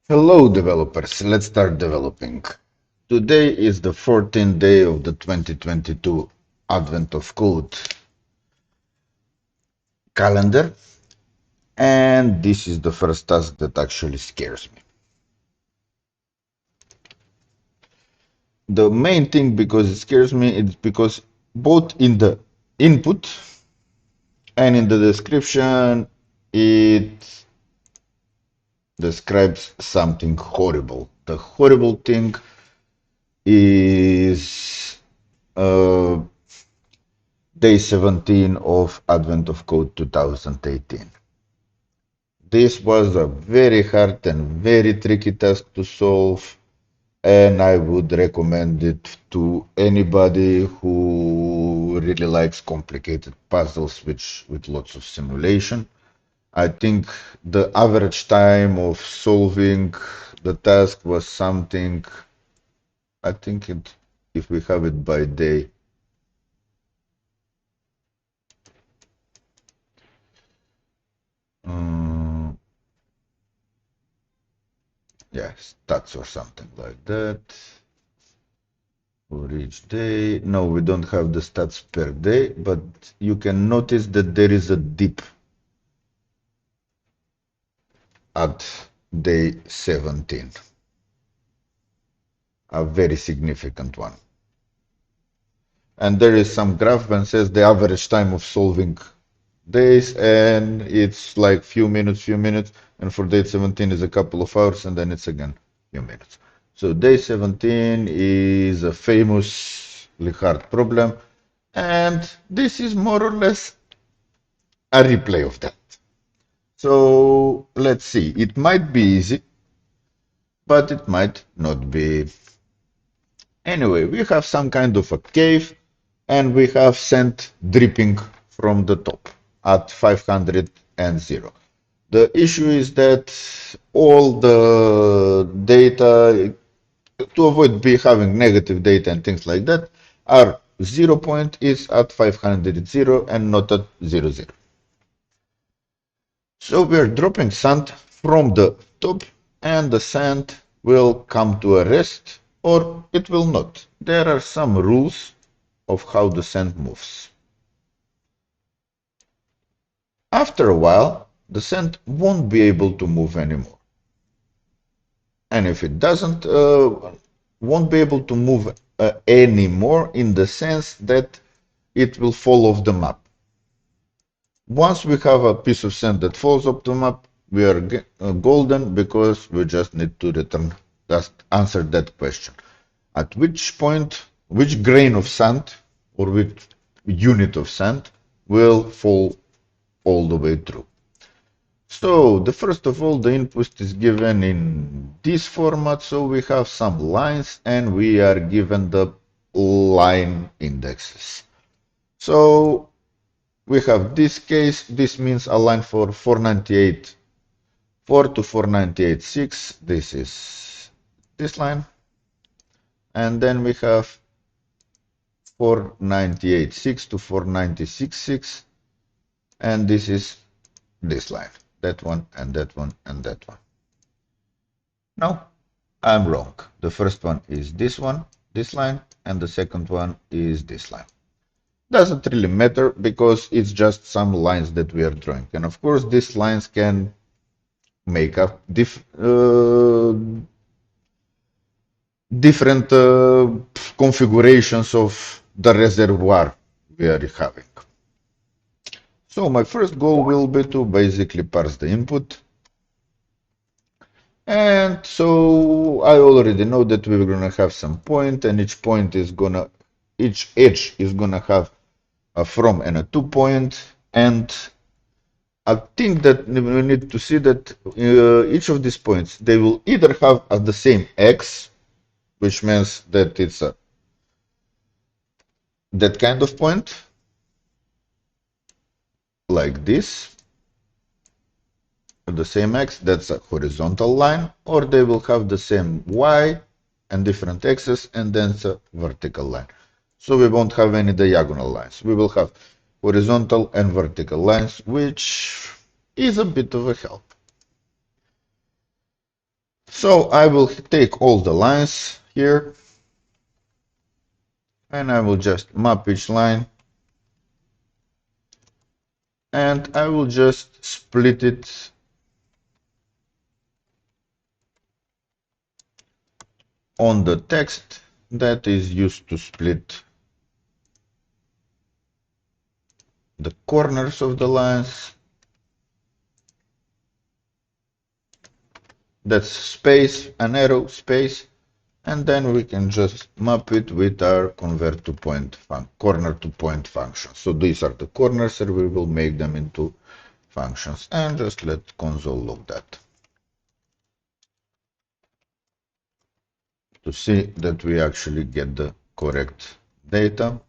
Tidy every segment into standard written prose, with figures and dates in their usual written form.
Hello developers, let's start developing. Today is the 14th day of the 2022 Advent of Code calendar, and this is the first task that actually scares me. The main thing because it scares me is because both in the input and in the description it describes something horrible. The horrible thing is uh, day 17 of Advent of Code 2018. This was a very hard and very tricky task to solve, and I would recommend it to anybody who really likes complicated puzzles with lots of simulation. I think the average time of solving the task was something, I think if we have it by day, um, yeah, stats or something like that. For each day. No, we don't have the stats per day, but you can notice that there is a dip at day 17, a very significant one. And there is some graph that says the average time of solving days, and it's like few minutes, and for day 17 is a couple of hours, and then it's again few minutes. So day 17 is a famously hard problem, and this is more or less a replay of that. So let's see. It might be easy, but it might not be. Anyway, we have some kind of a cave and we have sand dripping from the top at 500 and 0. The issue is that all the data, to avoid having negative data and things like that, our 0 point is at 500 0 and not at 0 0. So we are dropping sand from the top and the sand will come to a rest or it will not. There are some rules of how the sand moves. After a while, the sand won't be able to move anymore. And if it doesn't, won't be able to move anymore in the sense that it will fall off the map. Once we have a piece of sand that falls off the map, we are golden because we just need to return, just answer that question. At which point, which grain of sand or which unit of sand will fall all the way through. So, the first of all, the input is given in this format, so we have some lines and we are given the line indexes. So, we have this case, this means a line for 498.4 to 498.6. This is this line. And then we have 498.6 to 496.6. And this is this line. That one and that one and that one. No, I'm wrong. The first one is this one, this line, and the second one is this line. Doesn't really matter because it's just some lines that we are drawing. And of course, these lines can make up different configurations of the reservoir we are having. So my first goal will be to basically parse the input. And so I already know that we're gonna have some point, and each edge is gonna have a from and a to point, and I think that we need to see that each of these points, they will either have the same x, which means that it's that kind of point, like this, the same x, that's a horizontal line, or they will have the same y and different x's, and then it's a vertical line. So we won't have any diagonal lines. We will have horizontal and vertical lines, which is a bit of a help. So I will take all the lines here and I will just map each line and I will just split it on the text that is used to split the corners of the lines. That's space, an arrow, space, and then we can just map it with our convert to point corner to point function. So these are the corners and we will make them into functions and just let console log that to see that we actually get the correct data.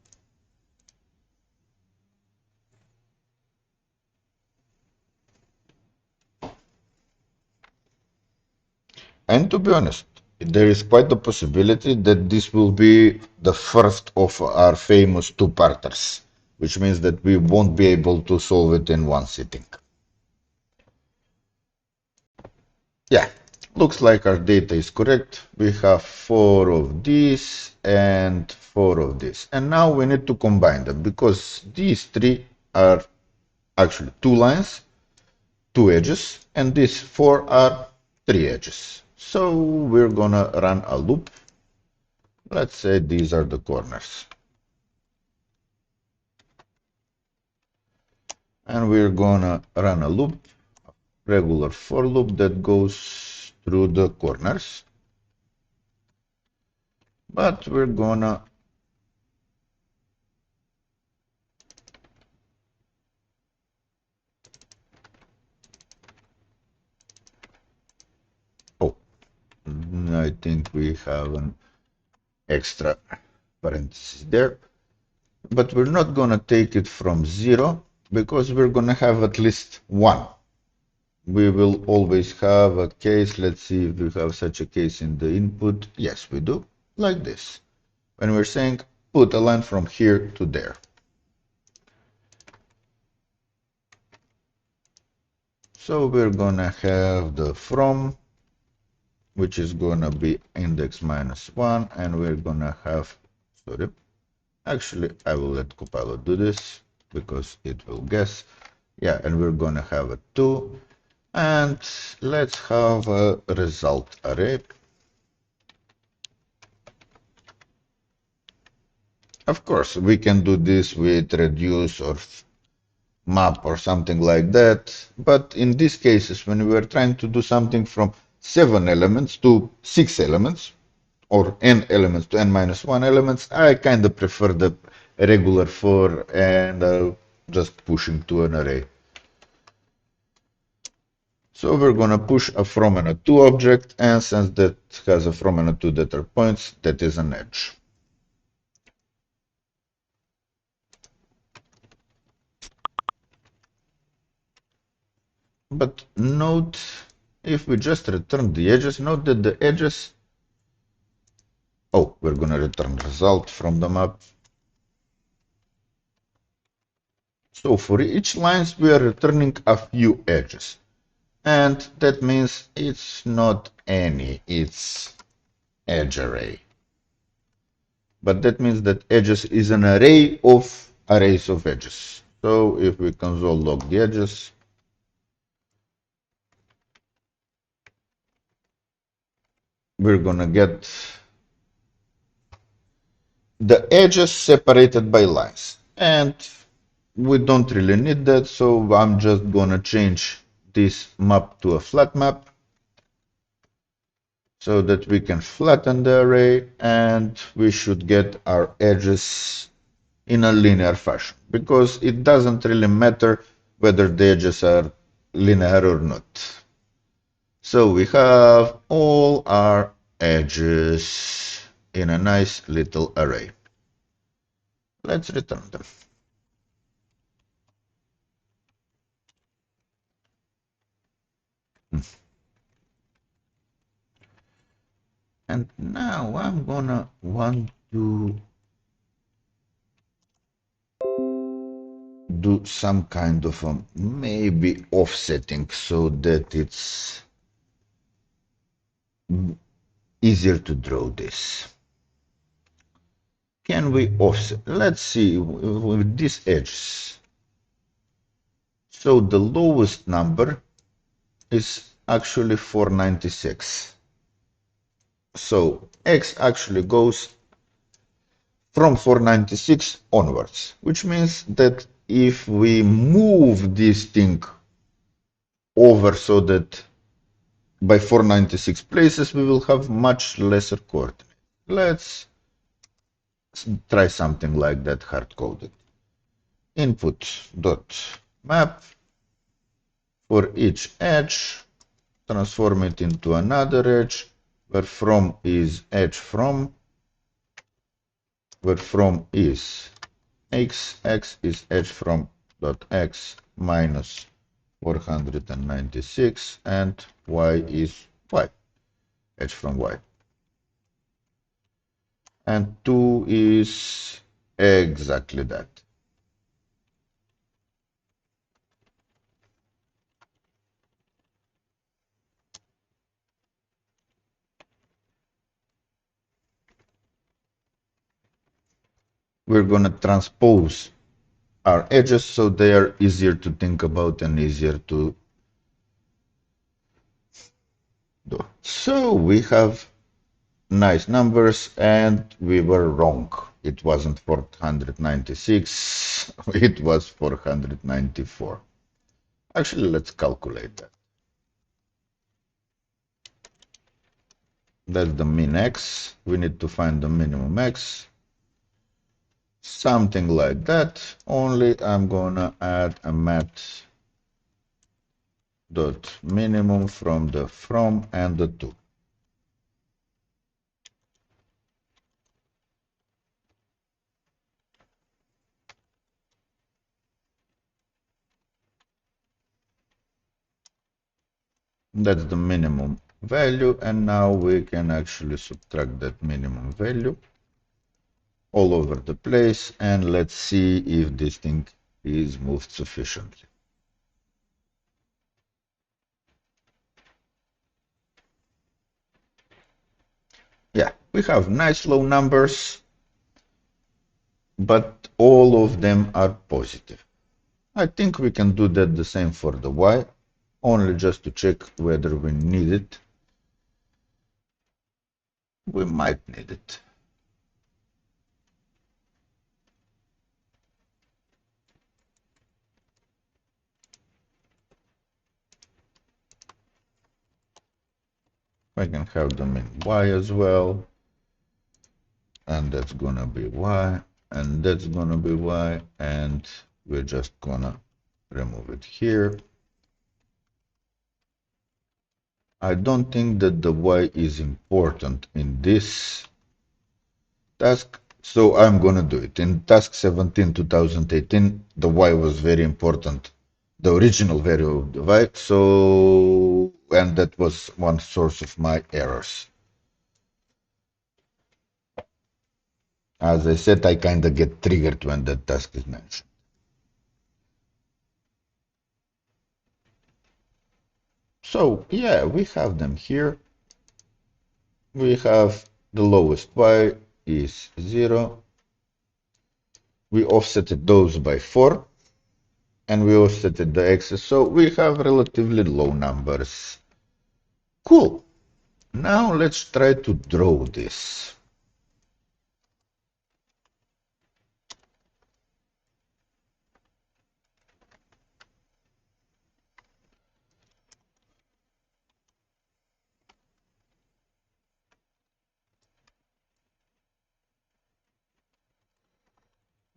And to be honest, there is quite a possibility that this will be the first of our famous two-parters, which means that we won't be able to solve it in one sitting. Yeah, looks like our data is correct. We have 4 of these and 4 of this. And now we need to combine them because these 3 are actually 2 lines, 2 edges, and these 4 are 3 edges. So we're gonna run a loop. Let's say these are the corners. And we're gonna run a loop, regular for loop that goes through the corners. But we're gonna I think we have an extra parenthesis there, but we're not gonna take it from 0 because we're gonna have at least 1. We will always have a case. Let's see if we have such a case in the input. Yes, we do, like this. When we're saying put a line from here to there. So we're gonna have the from, which is gonna be index -1, and we're gonna have, sorry, actually I will let Copilot do this because it will guess. Yeah, and we're gonna have a 2, and let's have a result array. Of course, we can do this with reduce or map or something like that, but in these cases, when we are trying to do something from 7 elements to 6 elements, or n elements to n-1 elements, I kind of prefer the regular for and just pushing to an array. So we're gonna push a from and a to object, and since that has a from and a to that are points, that is an edge. But note, if we just return the edges, note that the edges, oh, we're gonna return result from the map. So for each lines, we are returning a few edges. And that means it's not any, it's edge array. But that means that edges is an array of arrays of edges. So if we console log the edges, we're gonna get the edges separated by lines. And we don't really need that, so I'm just gonna change this map to a flat map so that we can flatten the array and we should get our edges in a linear fashion because it doesn't really matter whether the edges are linear or not. So we have all our edges in a nice little array. Let's return them. And now I'm gonna want to do some kind of a maybe offsetting so that it's easier to draw this. Can we offset? Let's see with these edges. So the lowest number is actually 496. So X actually goes from 496 onwards, which means that if we move this thing over so that by 496 places, we will have much lesser coordinate. Let's try something like that hard-coded. Input dot map for each edge, transform it into another edge, where from is edge from, where from is x is edge from dot x minus 496, and y is y, edge from y. And 2 is exactly that. We're going to transpose our edges so they are easier to think about and easier to do. So we have nice numbers, and we were wrong. It wasn't 496, it was 494. Actually, let's calculate that. That's the min x. We need to find the minimum x. Something like that, only I'm gonna add a mat dot minimum from the from and the to. That's the minimum value, and now we can actually subtract that minimum value all over the place, and let's see if this thing is moved sufficiently. Yeah, we have nice low numbers, but all of them are positive. I think we can do that the same for the y, only just to check whether we need it. We might need it. I can have them in y as well, and that's gonna be y, and that's gonna be y, and we're just gonna remove it here. I don't think that the y is important in this task, so I'm gonna do it. In task 17 2018, the y was very important, the original value of the y, so, and that was one source of my errors. As I said, I kind of get triggered when that task is mentioned. So, yeah, we have them here. We have the lowest y is 0. We offsetted those by 4. And we offsetted the x's, so we have relatively low numbers. Cool. Now let's try to draw this.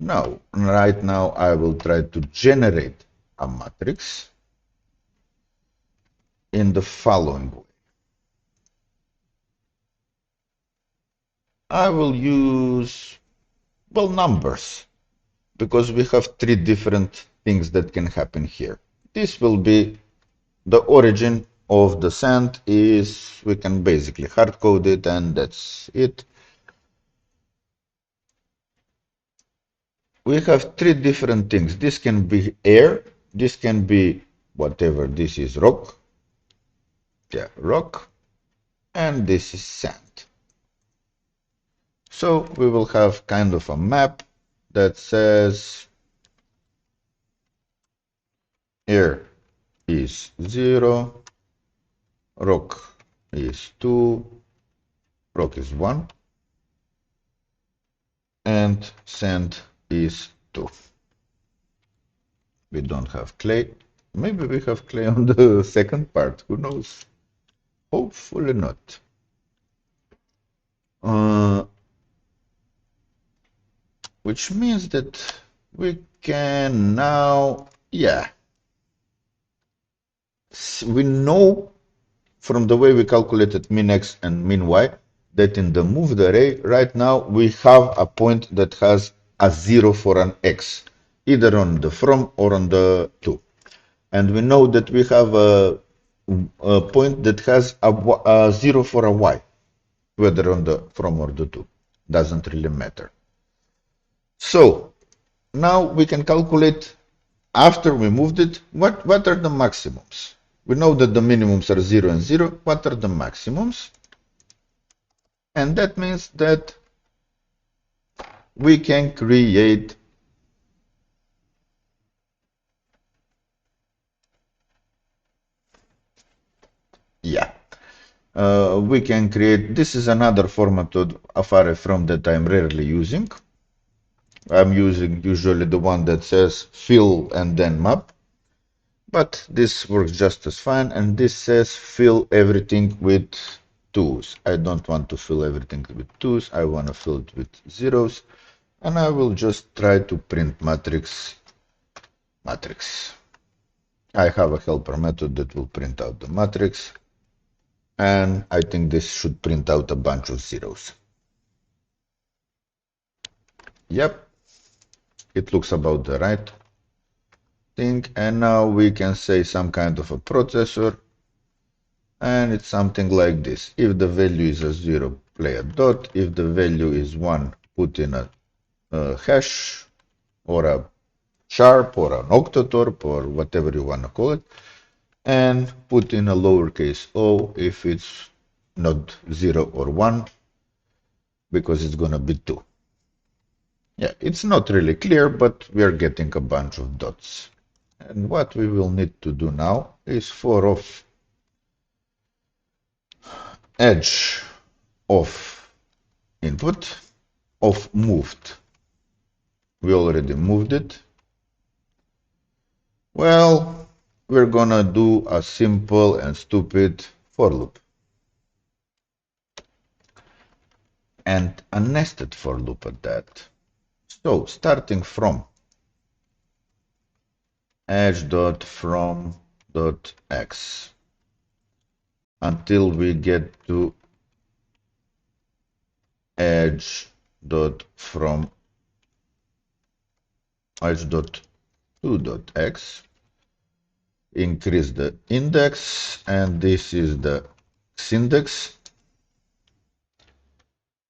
Now, right now, I will try to generate a matrix in the following way. I will use, well, numbers, because we have 3 different things that can happen here. This will be the origin of the sand is, we can basically hard code it, and that's it. We have 3 different things. This can be air, this can be whatever, this is rock. Yeah, rock. and this is send. So we will have kind of a map that says air is 0, rock is 2, rock is 1, and sand is 2. We don't have clay. Maybe we have clay on the second part, who knows? Hopefully not. Which means that we can now, yeah, we know from the way we calculated min x and min y that in the moved array right now we have a point that has a 0 for an x, either on the from or on the to. And we know that we have a point that has a 0 for a y, whether on the from or the to. Doesn't really matter. So now we can calculate after we moved it, what are the maximums? We know that the minimums are 0 and 0. What are the maximums? And that means that we can create we can create, this is another format of array from that I'm rarely using. I'm using usually the one that says fill and then map. But this works just as fine, and this says fill everything with twos. I don't want to fill everything with twos, I want to fill it with zeros, and I will just try to print matrix. I have a helper method that will print out the matrix, and I think this should print out a bunch of zeros. Yep, it looks about the right thing, and now we can say some kind of a processor. And it's something like this. If the value is a 0, play a dot. If the value is 1, put in a hash or a sharp or an octothorpe or whatever you want to call it. And put in a lowercase o if it's not 0 or 1, because it's going to be 2. Yeah, it's not really clear, but we are getting a bunch of dots. And what we will need to do now is for of edge of input of moved. We already moved it. Well, we're gonna do a simple and stupid for loop. And a nested for loop at that. So, starting from edge.from.x until we get to edge.from edge.to.x, increase the index, and this is the index.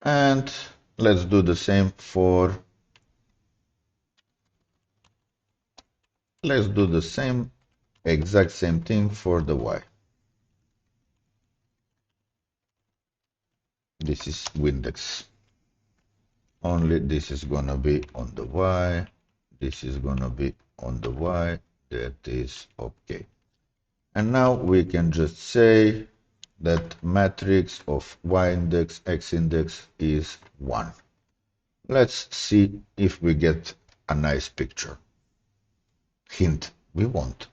And let's do the same for, let's do the same, exact same thing for the y. This is Windex. Only this is gonna be on the y, this is gonna be on the y, that is okay. And now we can just say that matrix of y index, x index is 1. Let's see if we get a nice picture. Hint, we won't.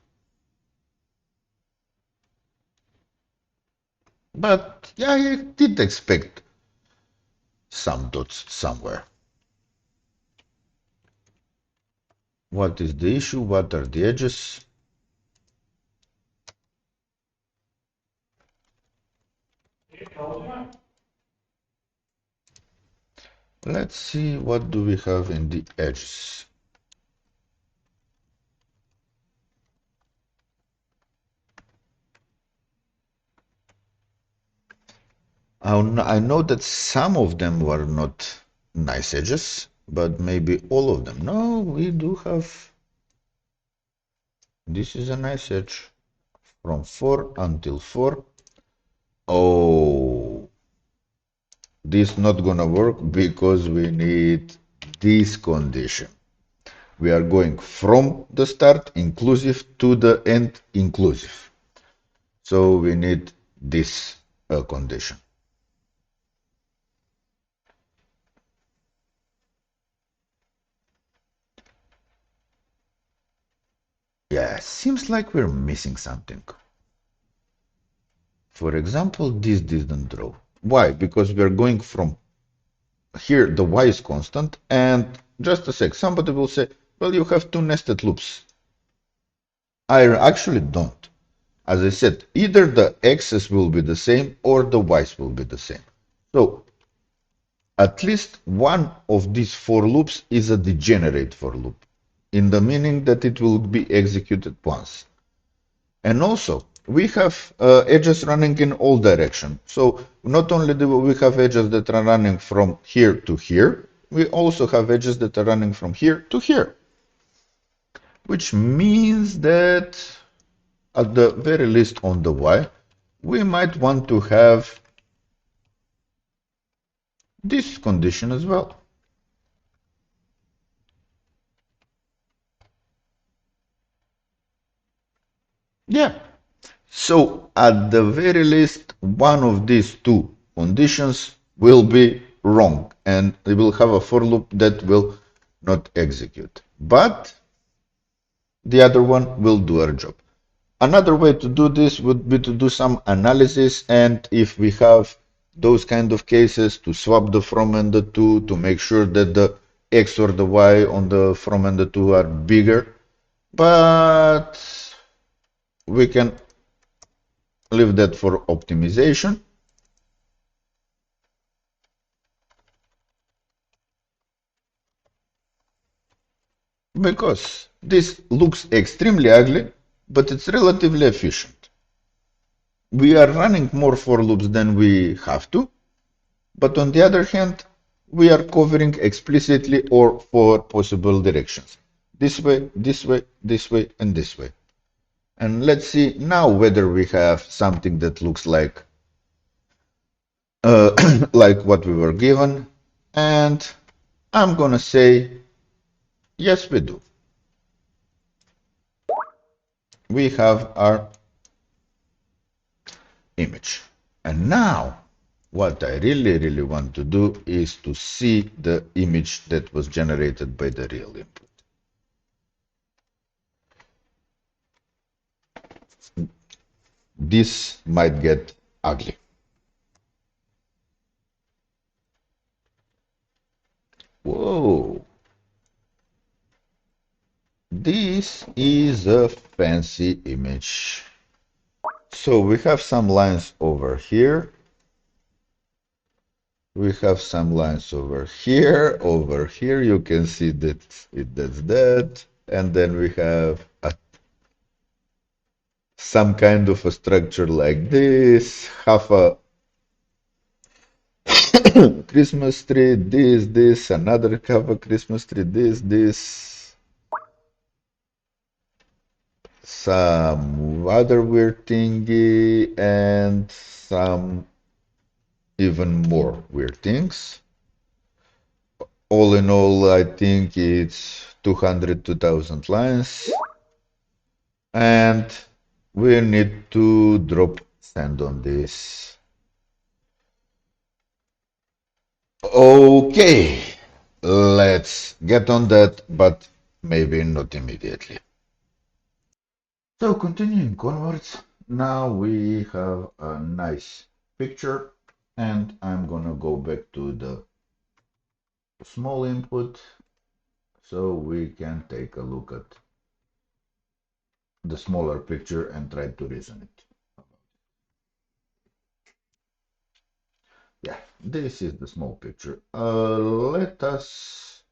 But yeah, I did expect some dots somewhere. What is the issue? What are the edges? Let's see what do we have in the edges. I know that some of them were not nice edges, but maybe all of them. No, we do have. This is a nice edge from 4 until 4. Oh, this not gonna work because we need this condition. We are going from the start inclusive to the end inclusive. So we need this condition. Yeah, seems like we're missing something. For example, this didn't draw. Why? Because we're going from here, the y is constant, and just a sec, somebody will say, well, you have two nested loops. I actually don't. As I said, either the x's will be the same or the y's will be the same. So at least one of these for loops is a degenerate for loop, in the meaning that it will be executed once. And also, we have edges running in all directions. So not only do we have edges that are running from here to here, we also have edges that are running from here to here. Which means that at the very least on the y, we might want to have this condition as well. Yeah. So at the very least, one of these two conditions will be wrong and we will have a for loop that will not execute. But the other one will do our job. Another way to do this would be to do some analysis, and if we have those kind of cases, to swap the from and the to make sure that the x or the y on the from and the to are bigger. But we can leave that for optimization. Because this looks extremely ugly, but it's relatively efficient. We are running more for loops than we have to, but on the other hand, we are covering explicitly or four possible directions. This way, this way, this way, and this way. And let's see now whether we have something that looks like like what we were given. And I'm gonna say, yes, we do. We have our image. And now, what I really want to do is to see the image that was generated by the real input. This might get ugly. Whoa! This is a fancy image. So we have some lines over here. We have some lines over here. Over here, you can see that that's that. And then we have some kind of a structure like this, half a Christmas tree, this, another half a Christmas tree, this, some other weird thingy, and some even more weird things. All in all, I think it's 200, 2000 lines. And we need to drop sand on this. Okay, let's get on that, but maybe not immediately. So continuing onwards, now we have a nice picture, and I'm gonna go back to the small input so we can take a look at the smaller picture and try to reason it. Yeah, this is the small picture. Let us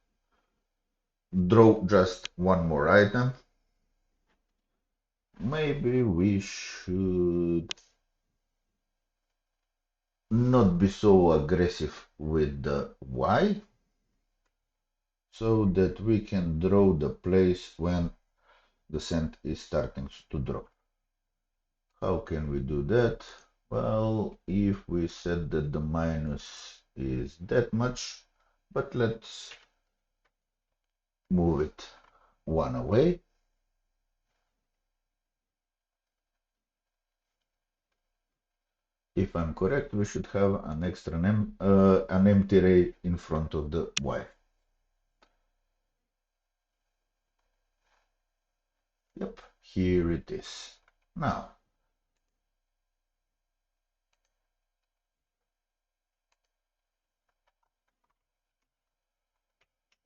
draw just one more item. Maybe we should not be so aggressive with the Y so that we can draw the place when the sand is starting to drop. How can we do that? Well, if we set that the minus is that much, but let's move it one away. If I'm correct, we should have an extra an empty array in front of the y. Yep, here it is. Now,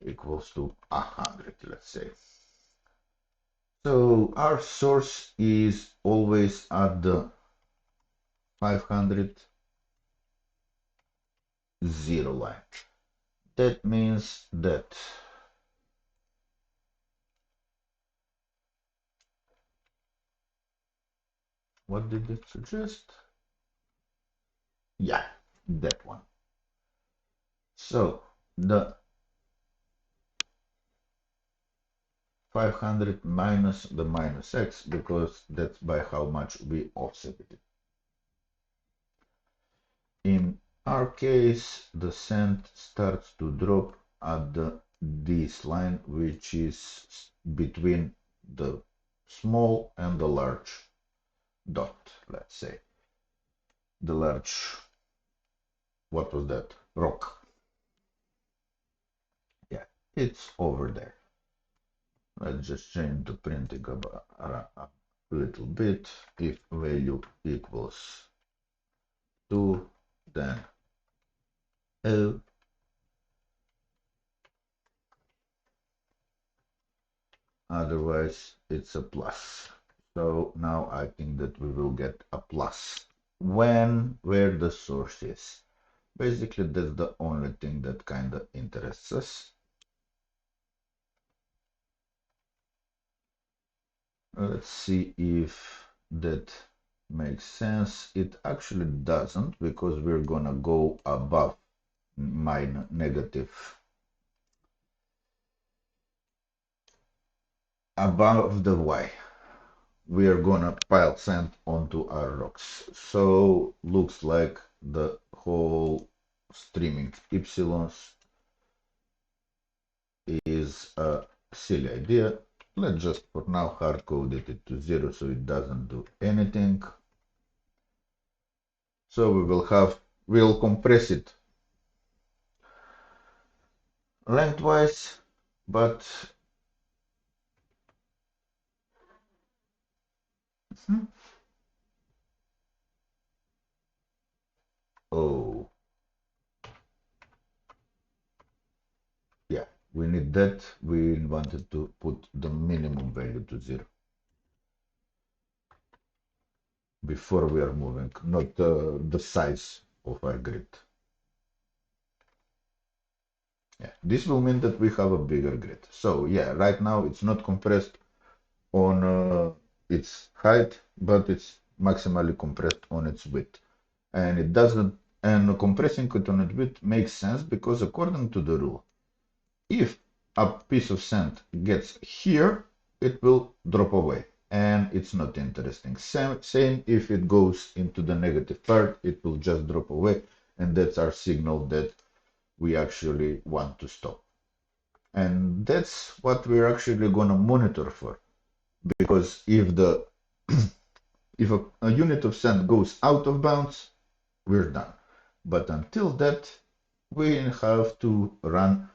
equals to 100, let's say. So our source is always at the 500 0 line. That means that what did it suggest? Yeah, that one. So the 500 minus the minus x, because that's by how much we offset it. In our case, the cent starts to drop at this line, which is between the small and the large dot, let's say. The large, what was that? Rock. Yeah, it's over there. Let's just change the printing a little bit. If value equals 2, then L. Otherwise, it's a plus. So now I think that we will get a plus where the source is. Basically, that's the only thing that kind of interests us. Let's see if that makes sense. It actually doesn't, because we're gonna go above above the y. We are gonna pile sand onto our rocks. So looks like the whole streaming epsilons is a silly idea. Let's just for now hard code it to 0 so it doesn't do anything. So we'll compress it lengthwise, but oh yeah, we need that. We wanted to put the minimum value to 0 before we are moving, not the size of our grid. Yeah, this will mean that we have a bigger grid. So yeah, right now it's not compressed on its height, but it's maximally compressed on its width. And it doesn't, and compressing it on its width makes sense because according to the rule, if a piece of sand gets here, it will drop away. And it's not interesting. Same if it goes into the negative part, it will just drop away. And that's our signal that we actually want to stop. And that's what we're actually going to monitor for. Because if the if a unit of sand goes out of bounds, we're done. But until that, we have to run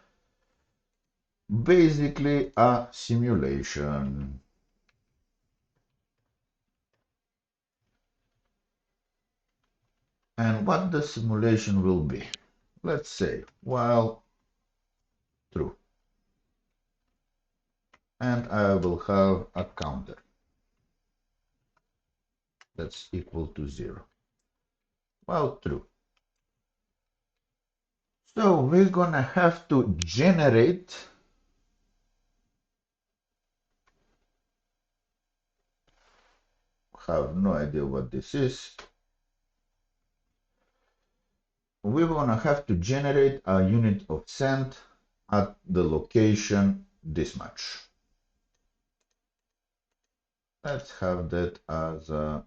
basically a simulation. And what the simulation will be, let's say while true, and I will have a counter that's equal to 0 while true. So we're gonna have to generate have no idea what this is. We're gonna have to generate a unit of sand at the location this much. Let's have that as a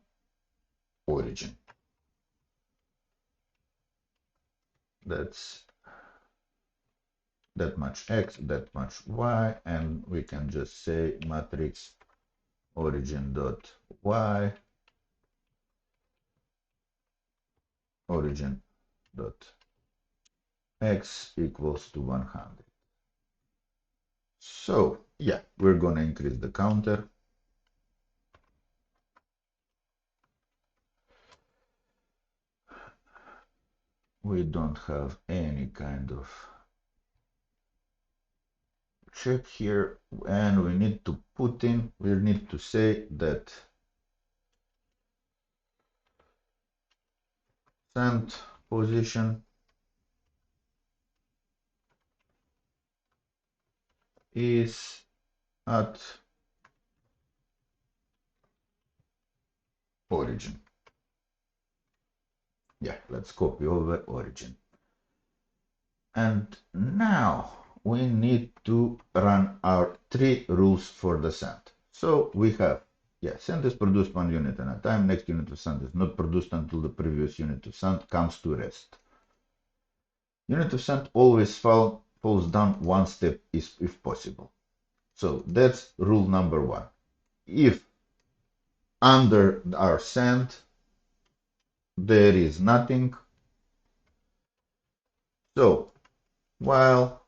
origin. That's that much x, that much y, and we can just say matrix origin dot y, origin dot x equals to 100. So yeah, we're gonna increase the counter. We don't have any kind of check here, and we need to put in, we need to say that send position is at origin. Yeah, let's copy over origin. And now we need to run our 3 rules for the send. So we have, yeah, send is produced 1 unit at a time. Next unit of send is not produced until the previous unit of send comes to rest. Unit of send always falls down 1 step if possible. So that's rule number 1. If under our send there is nothing, so while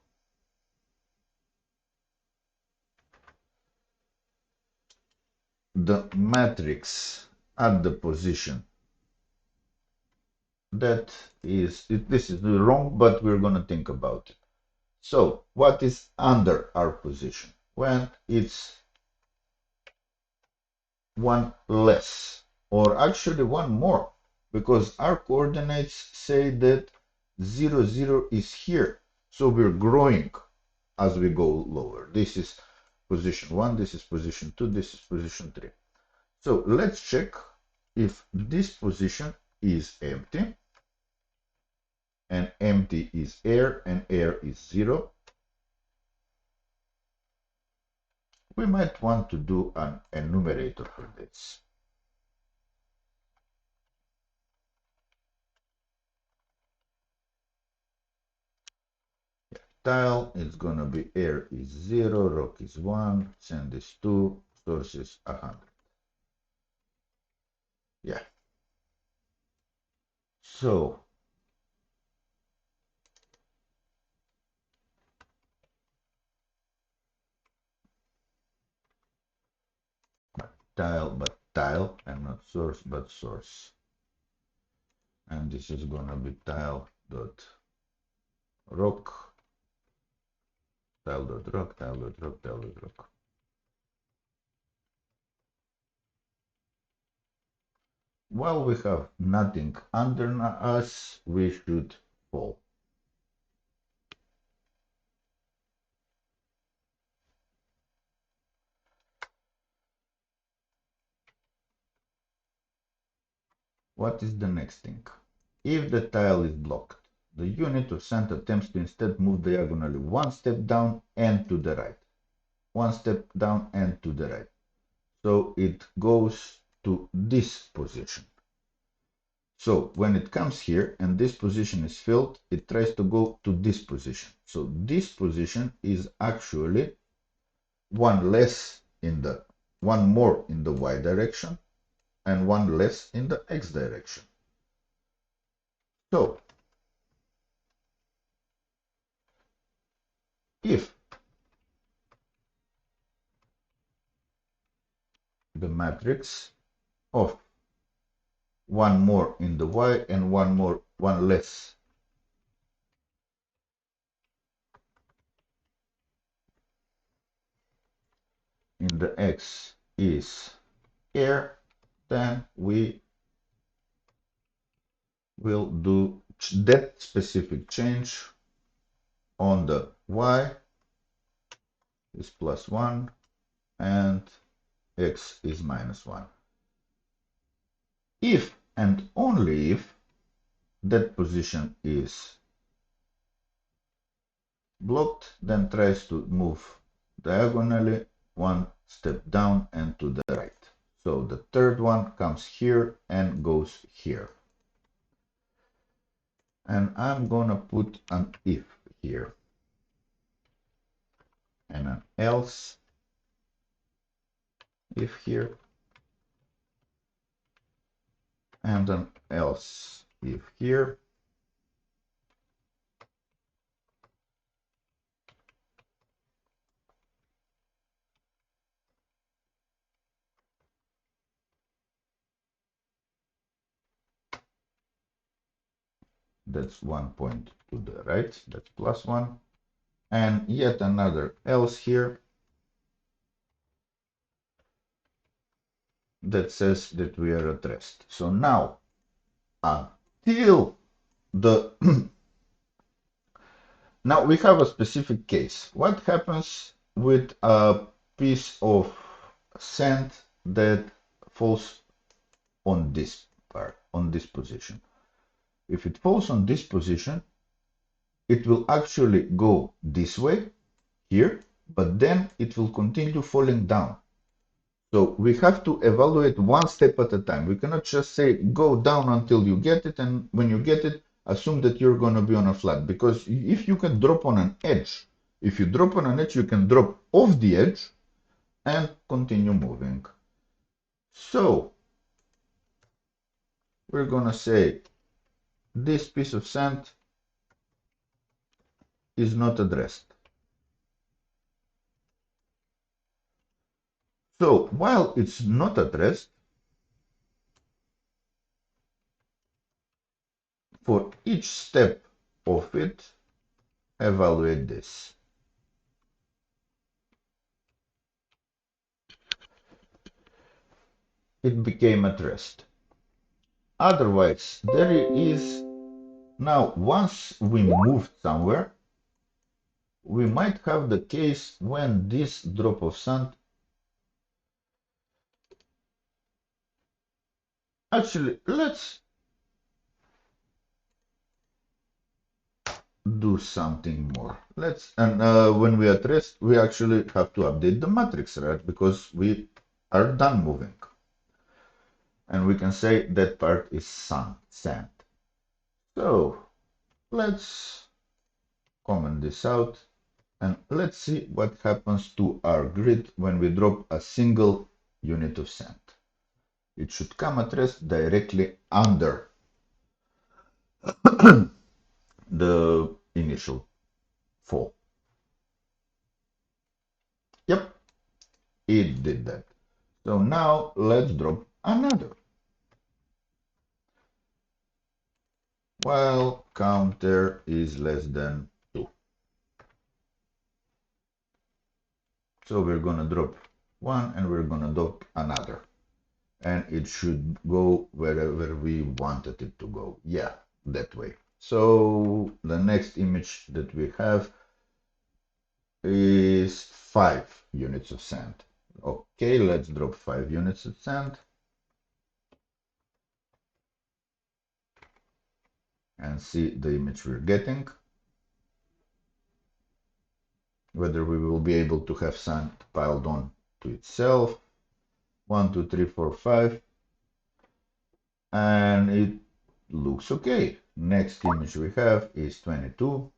the matrix at the position that is, this is wrong, but we're going to think about it. So what is under our position? When it's one less, or actually one more, because our coordinates say that 0, 0 is here. So we're growing as we go lower. This is position 1, this is position 2, this is position 3. So let's check if this position is empty, and empty is air, and air is 0. We might want to do an enumerator for this. Tile is gonna be air is 0, rock is 1, sand is 2, source is 100. Yeah. So tile, and not source, but source. And this is gonna be tile dot rock, tile dot rock, tile dot rock, tile dot rock. While we have nothing under us, we should fall. What is the next thing? If the tile is blocked, the unit of send attempts to instead move diagonally 1 step down and to the right. 1 step down and to the right. So it goes to this position. So when it comes here and this position is filled, it tries to go to this position. So this position is actually one less in the, one more in the y direction and one less in the x direction. So if the matrix of one more in the y and one less in the x is air, then we will do that specific change on the y is +1 and x is -1. If and only if that position is blocked, then tries to move diagonally 1 step down and to the right. So the third one comes here and goes here. and I'm gonna put an if here and an else if here and an else if here. That's 1 point to the right, that's +1, and yet another else here that says that we are at rest. So now, until the now we have a specific case. What happens with a piece of sand that falls on this part, on this position? If it falls on this position, it will actually go this way here, but then it will continue falling down. So we have to evaluate one step at a time. We cannot just say go down until you get it, and when you get it, assume that you're going to be on a flat. Because if you can drop on an edge, if you drop on an edge, you can drop off the edge and continue moving. So we're going to say this piece of sand is not addressed. So while it's not addressed, for each step of it, evaluate this. It became addressed. Otherwise, there is now, once we moved somewhere, we might have the case when this drop of sand actually, let's do something more. When we address, we actually have to update the matrix, right? Because we are done moving. And we can say that part is sand. So let's comment this out and let's see what happens to our grid when we drop a single unit of sand. It should come at rest directly under the initial fall. Yep, it did that. So now let's drop another. While counter is less than 2. So we're gonna drop one and we're gonna drop another. And it should go wherever we wanted it to go. Yeah, that way. So the next image that we have is 5 units of sand. Okay, let's drop 5 units of sand. And see the image we're getting. Whether we will be able to have sand piled on to itself. 1, 2, 3, 4, 5. And it looks okay. Next image we have is 22.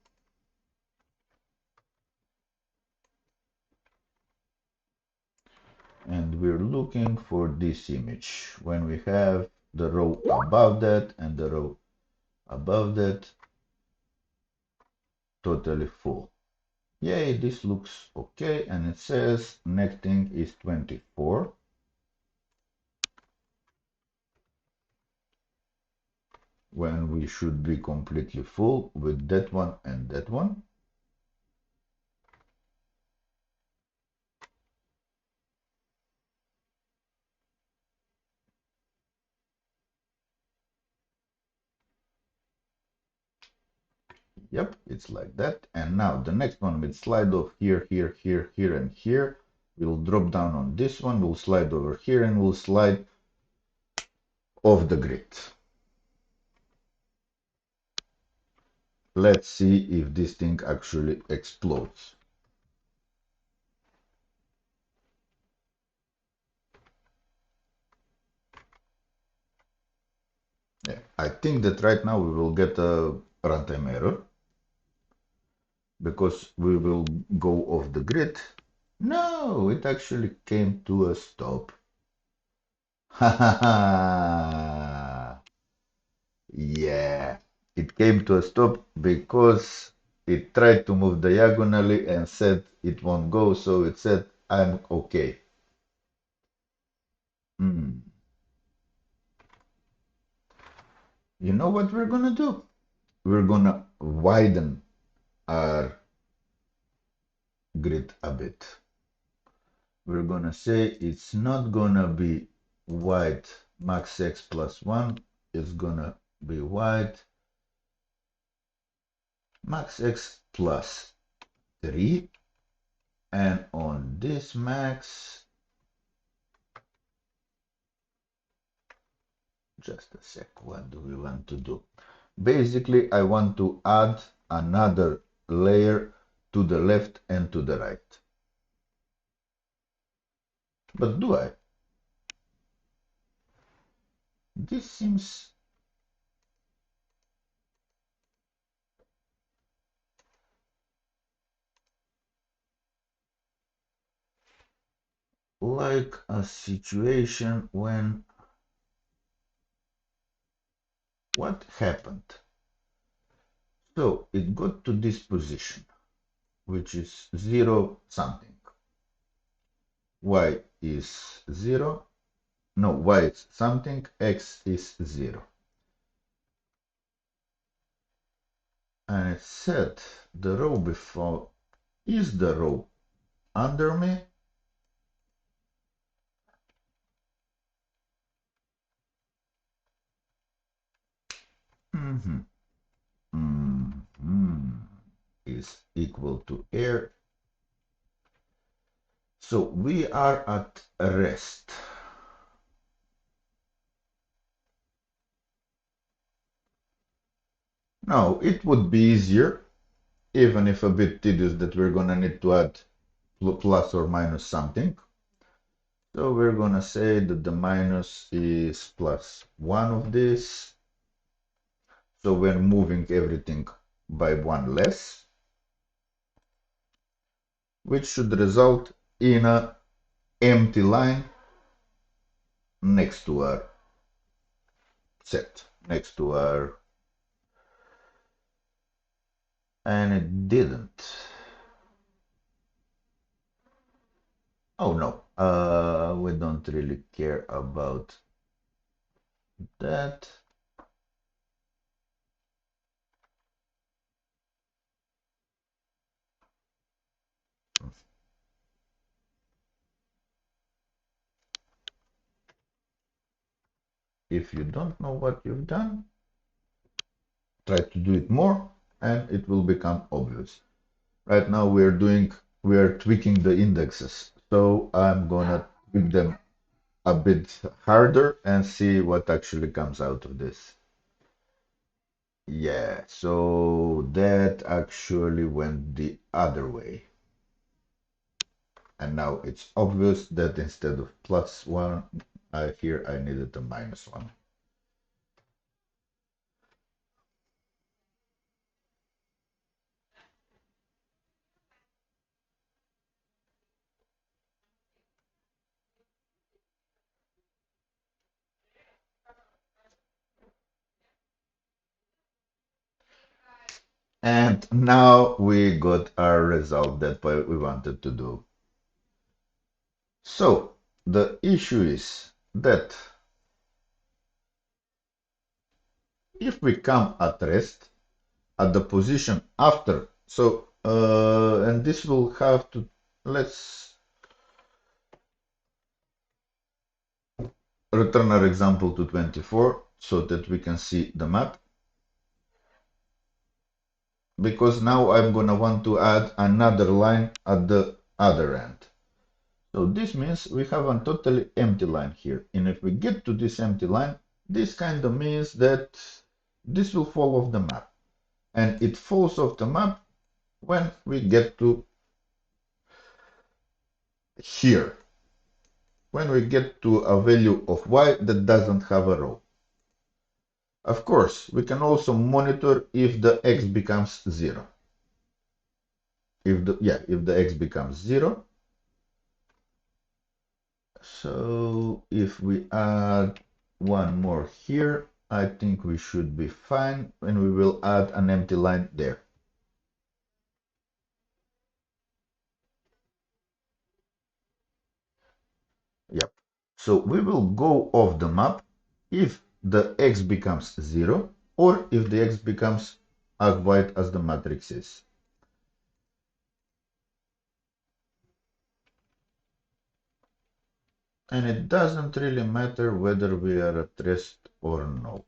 And we're looking for this image when we have the row above that and the row above that totally full. Yay, this looks okay, and it says netting is 24. When we should be completely full with that one and that one. Yep, it's like that. And now the next one will slide off here, here, here, here, and here. We'll drop down on this one, we'll slide over here, and we'll slide off the grid. Let's see if this thing actually explodes. Yeah, I think that right now we will get a runtime error because we will go off the grid. No, it actually came to a stop. Ha ha ha! Yeah, it came to a stop because it tried to move diagonally and said it won't go, so it said, I'm okay. Hmm. You know what we're gonna do? We're gonna widen our grid a bit. We're gonna say it's not gonna be wide max x plus 1, it's gonna be wide max x plus 3, and on this max, just a sec, what do we want to do? Basically, I want to add another layer to the left and to the right. But do I? This seems like a situation when what happened? So it got to this position, which is 0 something. Y is 0. No, y is something, x is 0. And it said the row before is the row under me. Mm-hmm. Mm-hmm. Is equal to air. So we are at rest. Now it would be easier, even if a bit tedious, that we're gonna need to add plus or minus something. So we're gonna say that the minus is plus 1 of this. So we're moving everything by 1 less, which should result in an empty line next to our set, next to our, and it didn't. Oh no, we don't really care about that. If you don't know what you've done, try to do it more and it will become obvious. Right now we are tweaking the indexes. So I'm gonna tweak them a bit harder and see what actually comes out of this. Yeah, so that actually went the other way. And now it's obvious that instead of plus 1, here I needed a minus 1. And now we got our result that we wanted to do. So the issue is that if we come at rest at the position after, so and this will have to, let's return our example to 24 so that we can see the map, because now I'm gonna want to add another line at the other end. So this means we have a totally empty line here. And if we get to this empty line, this kind of means that this will fall off the map. And it falls off the map when we get to here. When we get to a value of y that doesn't have a row. Of course, we can also monitor if the x becomes 0. If the x becomes 0, so if we add one more here, I think we should be fine, and we will add an empty line there. Yep. So we will go off the map if the x becomes 0 or if the x becomes as wide as the matrix is. And it doesn't really matter whether we are at rest or no.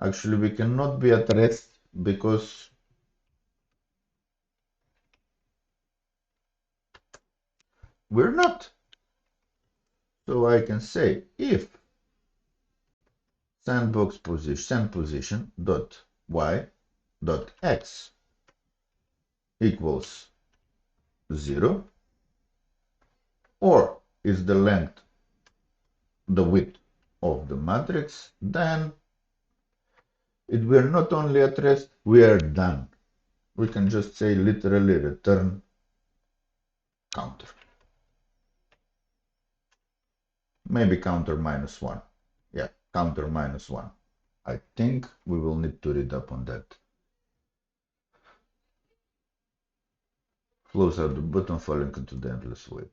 Actually, we cannot be at rest because we're not. So I can say if sandbox position send position dot y dot x equals 0, or is the length the width of the matrix, then we're not only at rest, we are done. We can just say literally return counter. Maybe counter -1. Yeah, counter -1. I think we will need to read up on that. Close out the button falling into the endless void.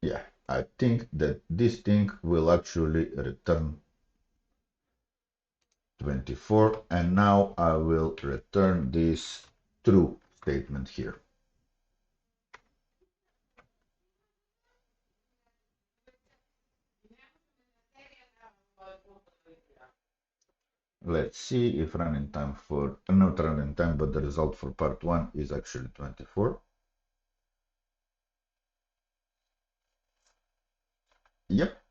Yeah, I think that this thing will actually return 24, and now I will return this true statement here. Let's see if running time for, not running time, but the result for part 1 is actually 24. Yep.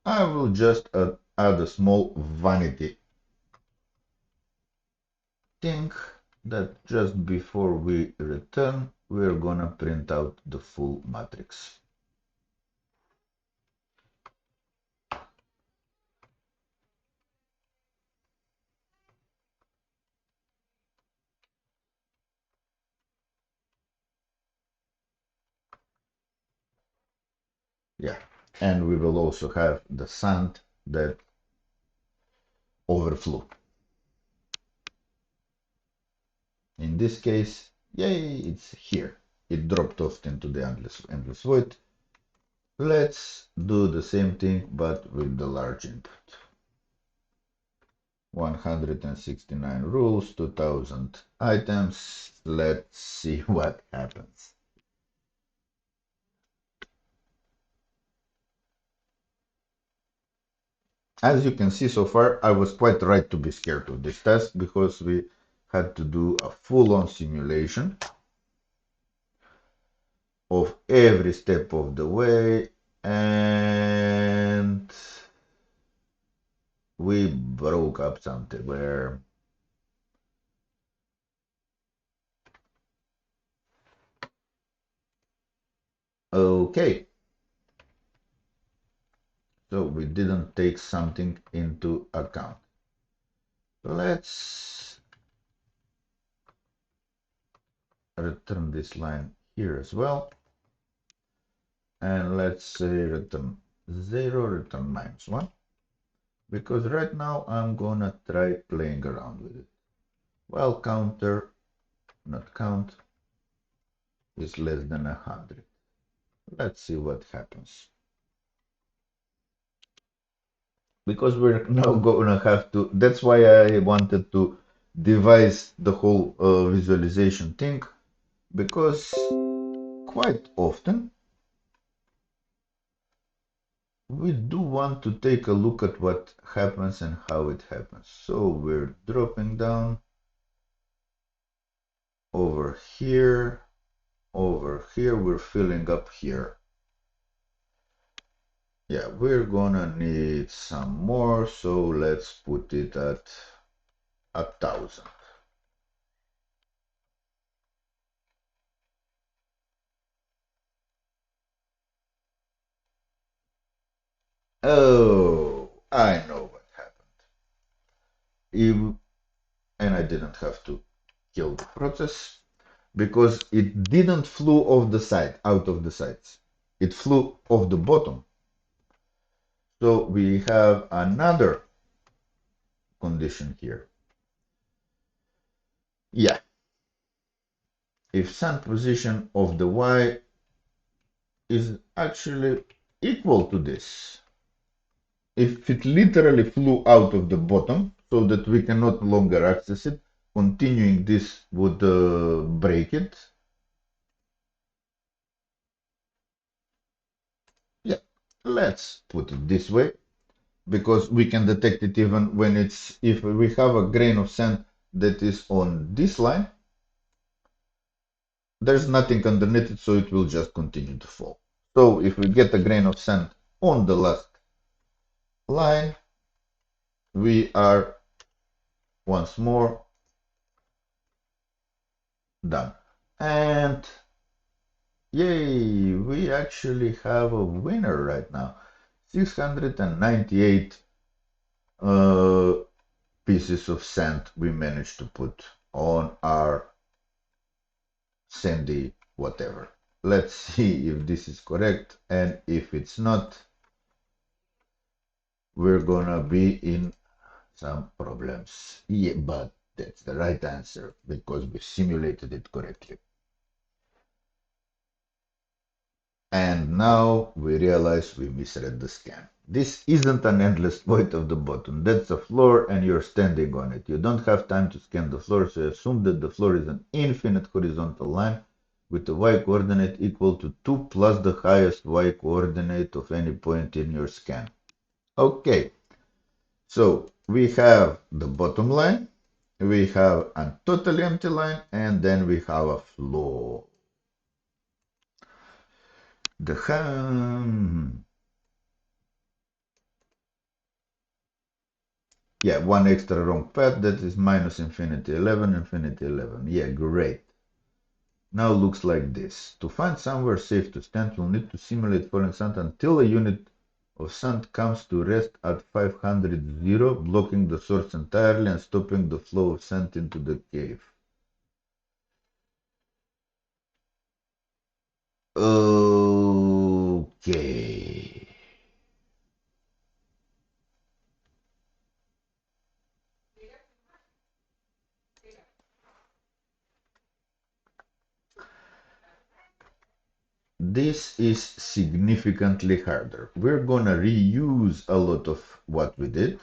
I will just add a small vanity thing that just before we return, we're gonna print out the full matrix. Yeah, and we will also have the sand that overflew. In this case, yay, it's here. It dropped off into the endless void. Let's do the same thing, but with the large input. 169 rules, 2000 items. Let's see what happens. As you can see so far, I was quite right to be scared of this test because we had to do a full-on simulation of every step of the way, and we broke up something where okay, so we didn't take something into account. Let's return this line here as well, and let's say return 0, return -1, because right now I'm gonna try playing around with it. Well, counter, not count, is less than 100. Let's see what happens. Because we're now gonna have to, that's why I wanted to devise the whole visualization thing, because quite often we do want to take a look at what happens and how it happens. So we're dropping down over here, we're filling up here. Yeah, we're gonna need some more, so let's put it at 1,000. Oh, I know what happened. If, and I didn't have to kill the process because it didn't flew off the side, out of the sides. It flew off the bottom. So we have another condition here. Yeah, if sand position of the Y is actually equal to this, if it literally flew out of the bottom so that we can no longer access it, continuing this would break it. Yeah, let's put it this way because we can detect it even when it's, if we have a grain of sand that is on this line, there's nothing underneath it, so it will just continue to fall. So if we get a grain of sand on the last line, we are once more done. And yay, we actually have a winner right now. 698 pieces of sand we managed to put on our sandy whatever. Let's see if this is correct, and if it's not, we're gonna be in some problems. Yeah, but that's the right answer because we simulated it correctly. And now we realize we misread the scan. This isn't an endless void of the bottom. That's a floor and you're standing on it. You don't have time to scan the floor, so assume that the floor is an infinite horizontal line with a y coordinate equal to 2 plus the highest y coordinate of any point in your scan. Okay, so we have the bottom line, we have a totally empty line, and then we have a floor. The yeah, one extra wrong path, that is minus infinity 11, infinity 11. Yeah, great. Now looks like this. To find somewhere safe to stand, we'll need to simulate falling sand until a unit of sand comes to rest at 500 0, blocking the source entirely and stopping the flow of sand into the cave. Okay. This is significantly harder. We're gonna reuse a lot of what we did.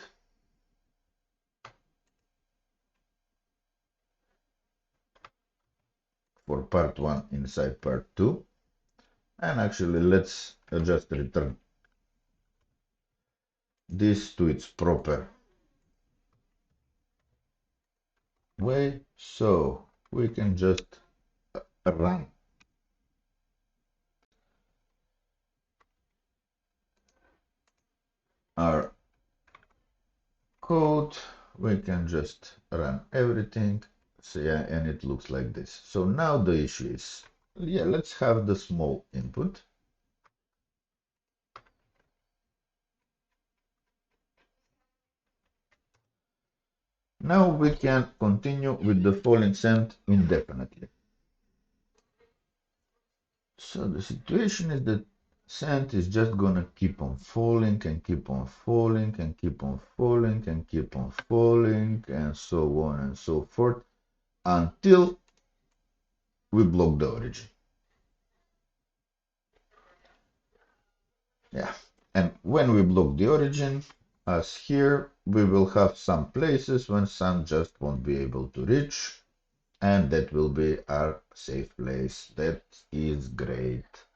For part 1 inside part 2. And actually, let's just return this to its proper way. So we can just run our code. We can just run everything. So yeah, and it looks like this. So now the issue is, yeah, let's have the small input. Now we can continue with the falling sand indefinitely. So the situation is that sand is just gonna keep on falling and keep on falling and keep on falling and keep on falling and so on and so forth until we block the origin. Yeah, and when we block the origin, as here, we will have some places when sand just won't be able to reach, and that will be our safe place. That is great.